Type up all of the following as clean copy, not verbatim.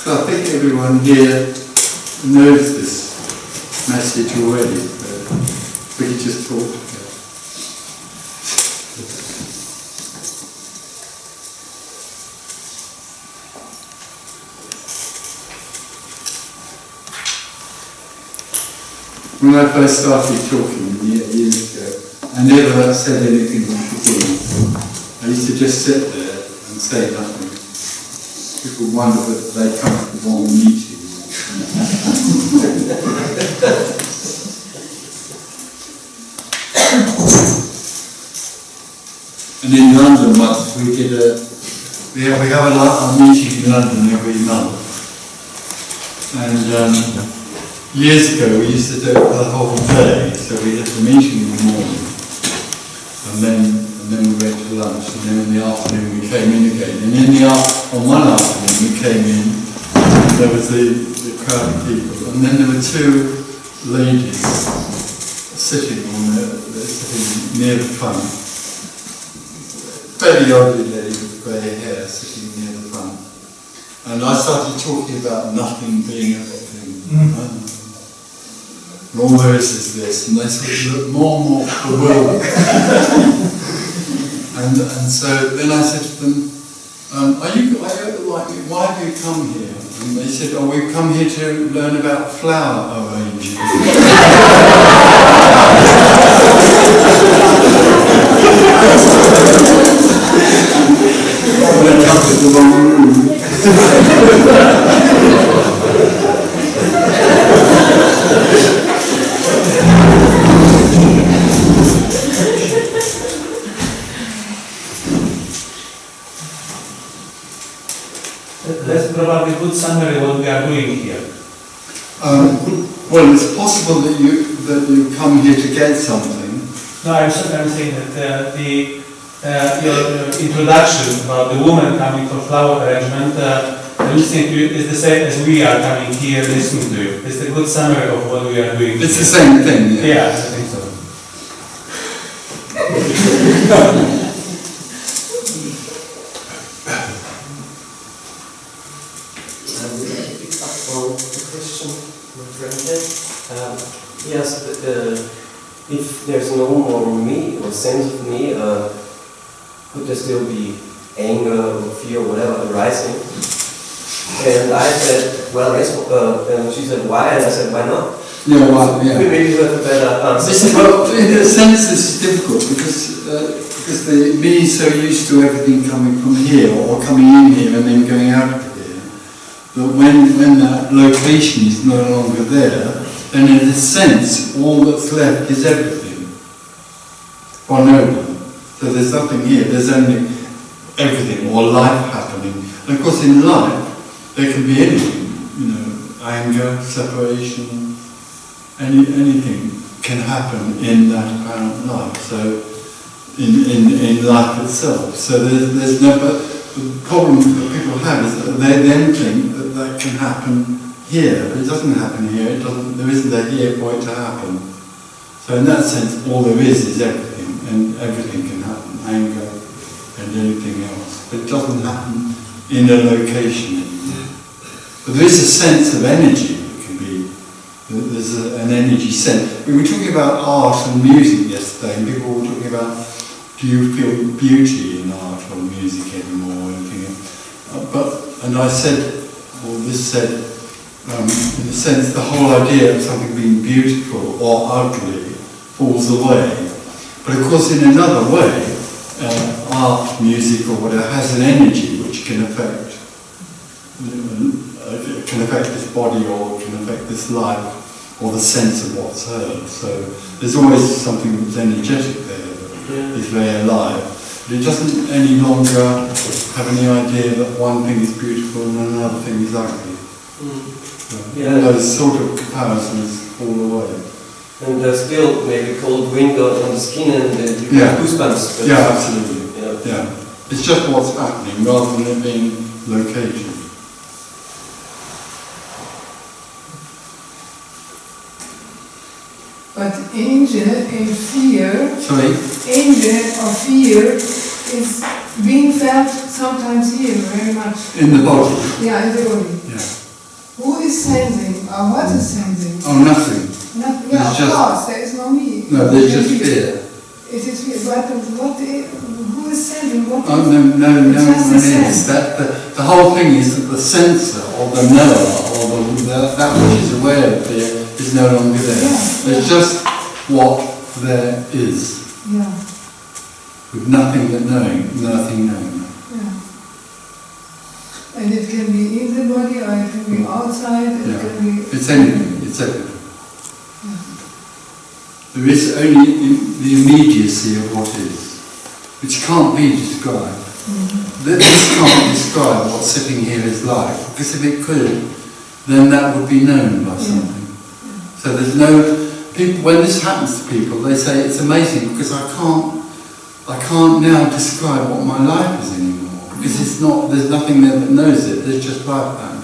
So I think everyone here knows this message already, but we could just talk together. When I first started talking years ago, I never said anything at the beginning. I used to just sit there and say nothing. People wonder whether they come to the wrong meeting. And in London once we did we have a meeting in London every month. And years ago we used to do it for the whole day, so we had the meeting in the morning, and then we went to lunch, and then in the afternoon we came in again. And on one afternoon we came in, and there was the crowd of people, and then there were two ladies sitting near the front. Very elderly lady with grey hair sitting near the front. And I started talking about nothing being everything. And all there is this, and they sort of looked more and more bewildered. and so then I said to them, why have you come here? And they said, oh, we've come here to learn about flower arranging. Went up to the wrong room. That's probably a good summary of what we are doing here. Well, it's possible that you come here to get something. No, I'm saying that your introduction about the woman coming for flower arrangement, listening to you is the same as we are coming here listening to you. It's a good summary of what we are doing. It's the same thing, yeah. Yeah, I think so. Yes, if there's no more me or sense of me, could there still be anger or fear or whatever arising? And I said, well, yes, and she said, why? And I said, why not? Yeah, well, yeah. Maybe you have a better answer. Well, in a sense this is difficult because the me is so used to everything coming from here or coming in here and then going out of here, that when that location is no longer there, then in a sense, all that's left is everything. Or no one. So there's nothing here, there's only everything, or life happening. And of course in life, there can be anything, anger, separation, anything can happen in that apparent life. So, in life itself. So there's no, but the problem that people have is that they then think that can happen here, but it doesn't happen here, there isn't a here for it to happen. So in that sense, all there is everything, and everything can happen, anger and anything else. But it doesn't happen in a location anymore. But there is a sense of energy that can be, there's an energy sense. We were talking about art and music yesterday, and people were talking about, do you feel beauty in art or music anymore, or anything else? And I said, or this said, in a sense, the whole idea of something being beautiful or ugly falls away. But of course, in another way, art, music, or whatever has an energy which can affect this body, or can affect this life, or the sense of what's heard. So there's always something that's energetic there that is very alive. But it doesn't any longer have any idea that one thing is beautiful and another thing is ugly. All those sort of comparisons fall away. And there's still maybe cold wind on the skin and you get goosebumps. Yeah, absolutely. Yeah. It's just what's happening rather than it being located. But anger and fear, Sorry? anger or fear is being felt sometimes here, very much. In the body. Yeah, in the body. Yeah. Who is sensing, or what is sensing? Oh, nothing. Nothing. Yeah, of course, there is no me. No, there's just fear. It is fear, but who is sensing? What Oh, is, no one it's just a is. sense. That, the whole thing is that the sensor, or the knower, or that which is aware of fear, is no longer there. Yeah, It's just what there is. Yeah. With nothing but knowing, nothing knowing. Yeah. And it can be in the body, or it can be outside, it Yeah. can be... It's anything, it's everything. Yeah. There is only the immediacy of what is, which can't be described. This can't describe what sitting here is like, because if it could, then that would be known by something. So there's no... People, when this happens to people, they say it's amazing because I can't now describe what my life is anymore, because it's not, there's nothing there that knows it, there's just life happening.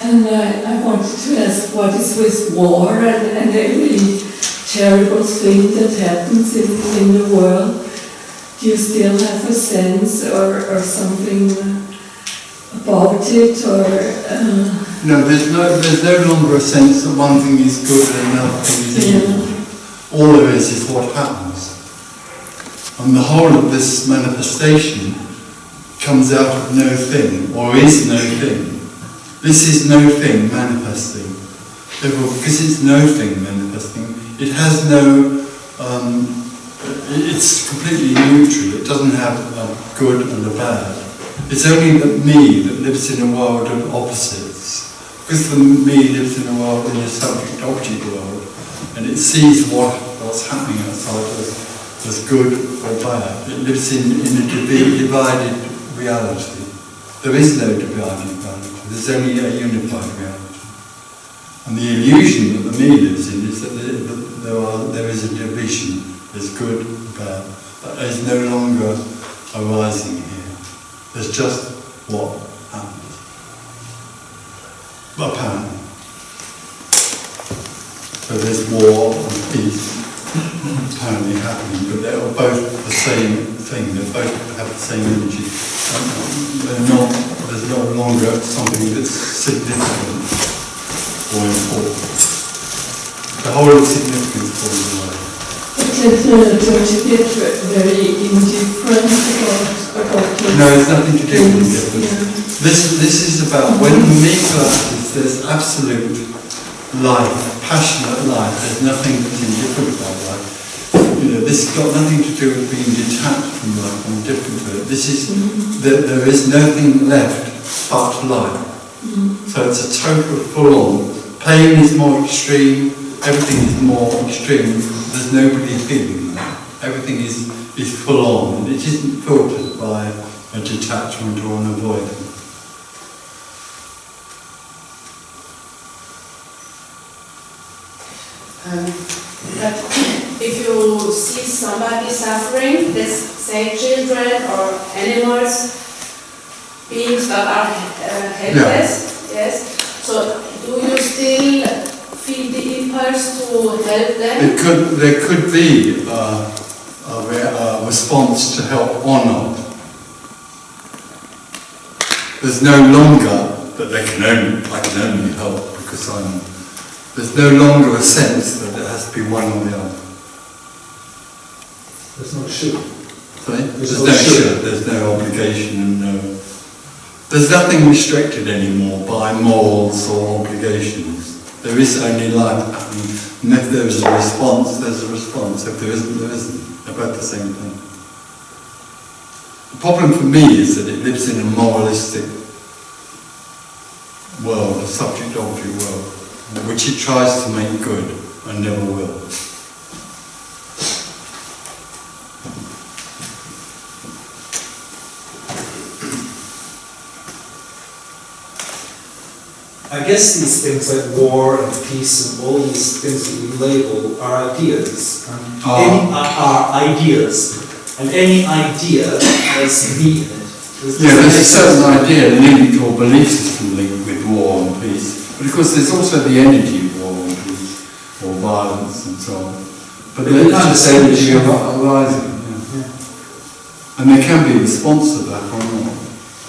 And I wanted to ask, what is with war and every terrible thing that happens in the world? Do you still have a sense or something about it, or? No, there's no longer a sense that one thing is good and another thing is evil. All there is what happens. And the whole of this manifestation comes out of no thing, or is no thing. This is no thing manifesting. Therefore, because it's no thing manifesting, it has no, it's completely neutral. It doesn't have a good and a bad. It's only the me that lives in a world of opposites. Because the me lives in a world, in a subject-object world, and it sees what's happening outside as good or bad. It lives in a divided reality. There is no divided reality. There's only a unified reality. And the illusion that the me lives in is that there is a division. There's good and bad. That is no longer arising here. There's just what happens. Apparently. So there's war and peace apparently happening, but they're both the same thing. They both have the same energy. There's no longer something that's significant or important. The whole of significance falls away. Don't you get very indifferent about this? No, it's nothing to do with indifference. This is about when the me collapses, there's absolute life, passionate life. There's nothing that's indifferent about life. This has got nothing to do with being detached from life and indifferent to it. This is, there is nothing left but life. So it's a total full-on. Pain is more extreme, everything is more extreme. There's nobody feeling that. Everything is full-on, and it isn't filtered by a detachment or an avoidance. But if you see somebody suffering, let's say children or animals, beings that are helpless, yes. So do you still feel the impulse to help them? There could be a response to help or not. There's no longer that I can only help because there's no longer a sense that it has to be one or the other. There's no should. Sorry? There's no should, there's no obligation and no... There's nothing restricted anymore by morals or obligations. There is only life happening. And if there is a response, there's a response. If there isn't, there isn't. They're both the same thing. The problem for me is that it lives in a moralistic world, a subject-object world, which it tries to make good and never will. I guess these things like war and peace and all these things that we label are ideas. Are ideas. And any idea has me in it. there's a certain idea linked or belief system linked with war and peace. But of course there's also the energy of war and peace, or violence and so on. But there is this energy arising. And there can be a response to that or not.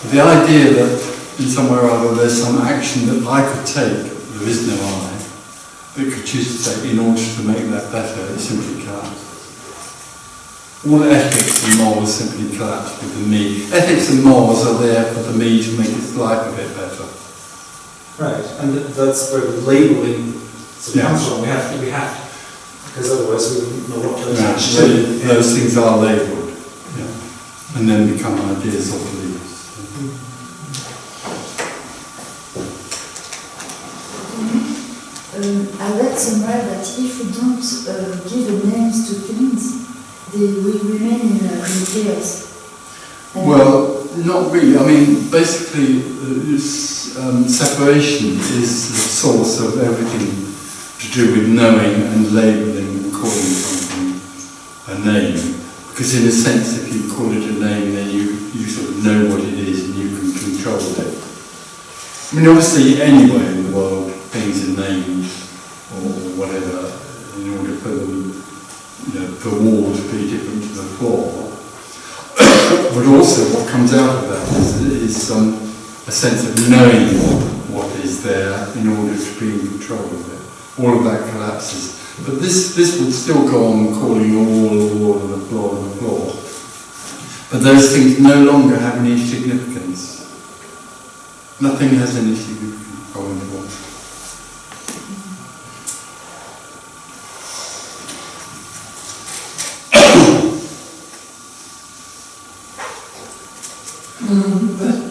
But the idea that in somewhere or other there's some action that I could take, there is no I, that could choose to take in order to make that better, it simply collapses. All ethics and morals simply collapse with the me. Ethics and morals are there for the me to make its life a bit better. Right, and that's where the labeling comes from. We have to, because otherwise we wouldn't know what to attach to. Those things are labelled, and then become ideas or beliefs. I read somewhere that if we don't give names to things, they will remain in chaos. Well, not really. I mean, basically, separation is the source of everything to do with knowing and labelling and calling something a name. Because in a sense, if you call it a name, then you sort of know what it is and you can control it. I mean, obviously, anywhere in the world, things are named or whatever in order for them, the wall to be different to the floor. But also, what comes out of that is a sense of knowing what is there in order to be in control of it. All of that collapses. But this will still go on calling all the wall and the floor and the floor. But those things no longer have any significance. Nothing has any significance going forward.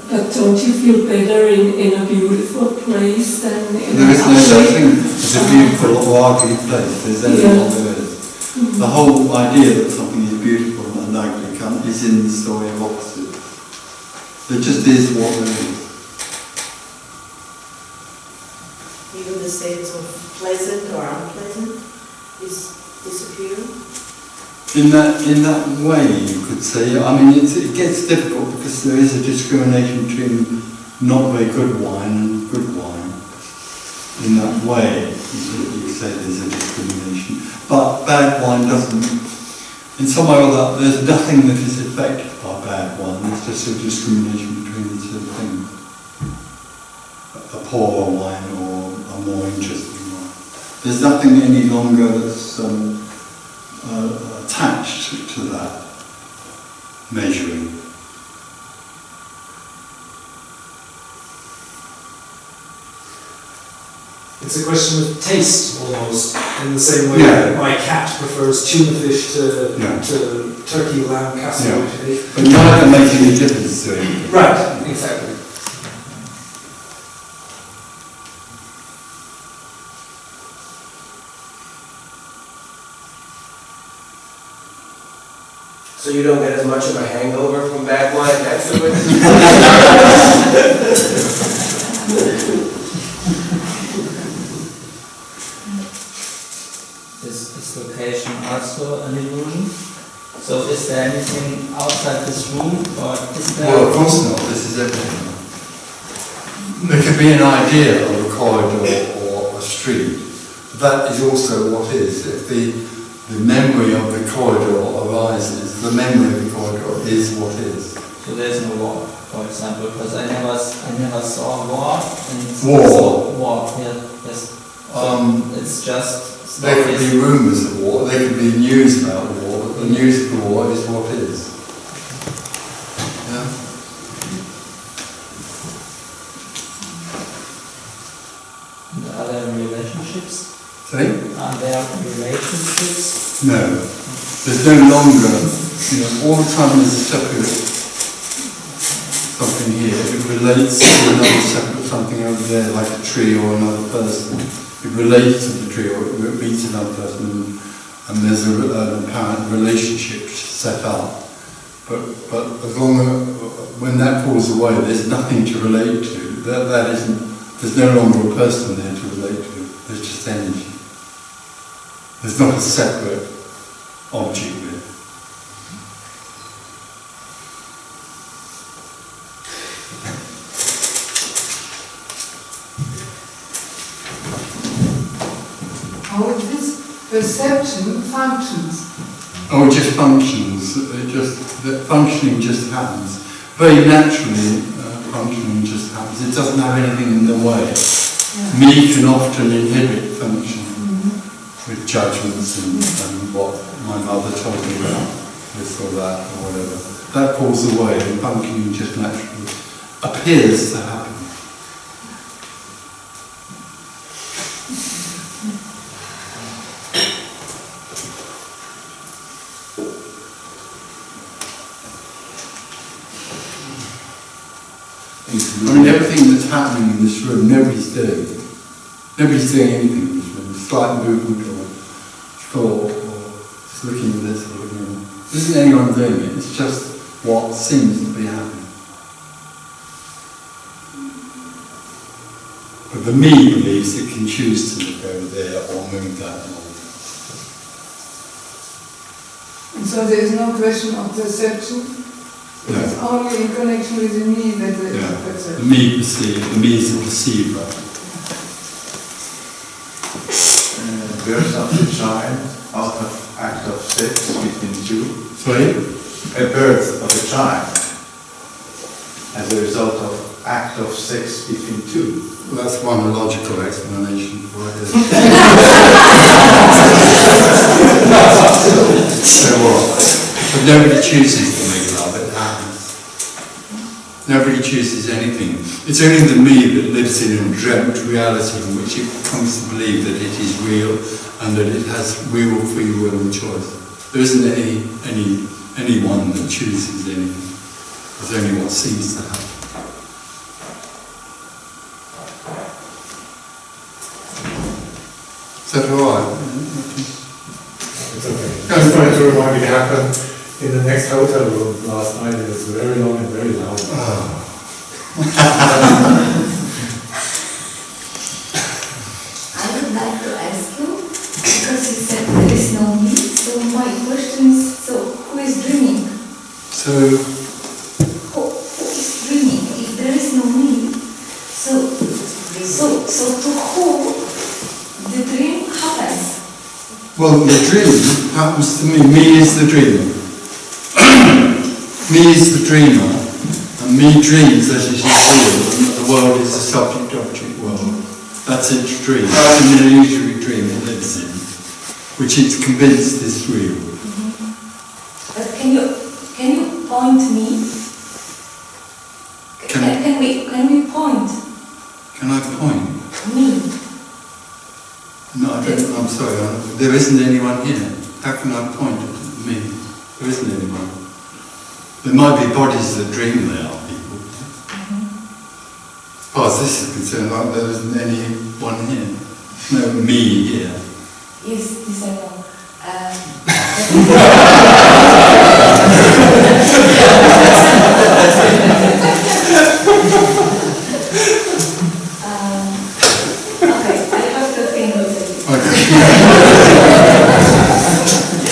But don't you feel better in a beautiful place than in There is no such ugly? thing as a beautiful or ugly place. There's only one there is. The whole idea that something is beautiful and ugly is in the story of opposites. There just is what there is. Even the states of pleasant or unpleasant is disappearing. In that way, you could say. I mean, it gets difficult because there is a discrimination between not very good wine and good wine. In that way, you say there's a discrimination. But bad wine doesn't. In some way or other, there's nothing that is affected by bad wine. There's just a discrimination between the two things. A poorer wine or a more interesting wine. There's nothing any longer that's attached to that measuring. It's a question of taste, almost, in the same way Yeah. that my cat prefers tuna fish to turkey, lamb, casserole. But neither makes any difference to anything. Right, exactly. So you don't get as much of a hangover from bad wine afterwards? Is location also an illusion? So is there anything outside this room, or is there... Well, of course not. This is everything. There could be an idea of a corridor or a street. That is also what is. If the memory of the corridor arises, the memory of the corridor is what is. So there's no war, for example, because I never saw war. And War? So, war, yeah, yes. It's just There could stories. be rumours of war, there could be news about war, but the news of the war is what is. Yeah? Are there relationships? See? Are there relationships? No. There's no longer, all the time there's a separate something here, it relates to another separate something over there, like a tree or another person. It relates to the tree or it meets another person and there's an apparent relationship set up. But as long as, when that falls away, there's nothing to relate to. That isn't, there's no longer a person there to relate to. There's just energy. There's not a separate object there. how this perception functions. Oh, it just functions. The functioning just happens. Very naturally, functioning just happens. It doesn't have anything in the way. Yeah. Me can often inhibit functioning with judgments and what my mother told me about this or that or whatever. That falls away and functioning just naturally appears to happen. I mean, everything that's happening in this room, nobody's doing anything in this room. Slight movement or thought or just looking at this or looking at that. There isn't anyone doing it, it's just what seems to be happening. But the me believes it can choose to look over there or move that or And so there is no question of perception. no. It's only in connection with the me that there is Yeah. a The perception. me perceive, the me is the perceiver. Birth of the child out of act of sex between two. Sorry? A birth of a child as a result of act of sex between two. Well, that's one logical explanation for it. So what? But nobody chooses to make love, it happens. Nobody chooses anything. It's only the me that lives in a dreamt reality in which it comes to believe that it is real and that it has real free will and choice. There isn't anyone that chooses anything. There's only what seems to happen. Is that all right? It's okay. Just trying to remind me, it happened in the next hotel room last night. It was very long and very loud. I would like to ask you, because you said there is no me, so my question is, so who is dreaming? So, Who is dreaming if there is no me? So to who the dream happens? well, the dream happens to me. Me is the dreamer. Me is the dreamer, and me dreams that it is real, and that the world is a subject-object world. That's its dream. It's an illusory dream it lives in, which it's convinced is real. But can you point me? Can we point Can I point? me? No, I'm sorry, there isn't anyone here. How can I point at me? There isn't anyone. There might be bodies that dream they are people. As far as this is concerned, there isn't anyone here. No me here. Yes, I know.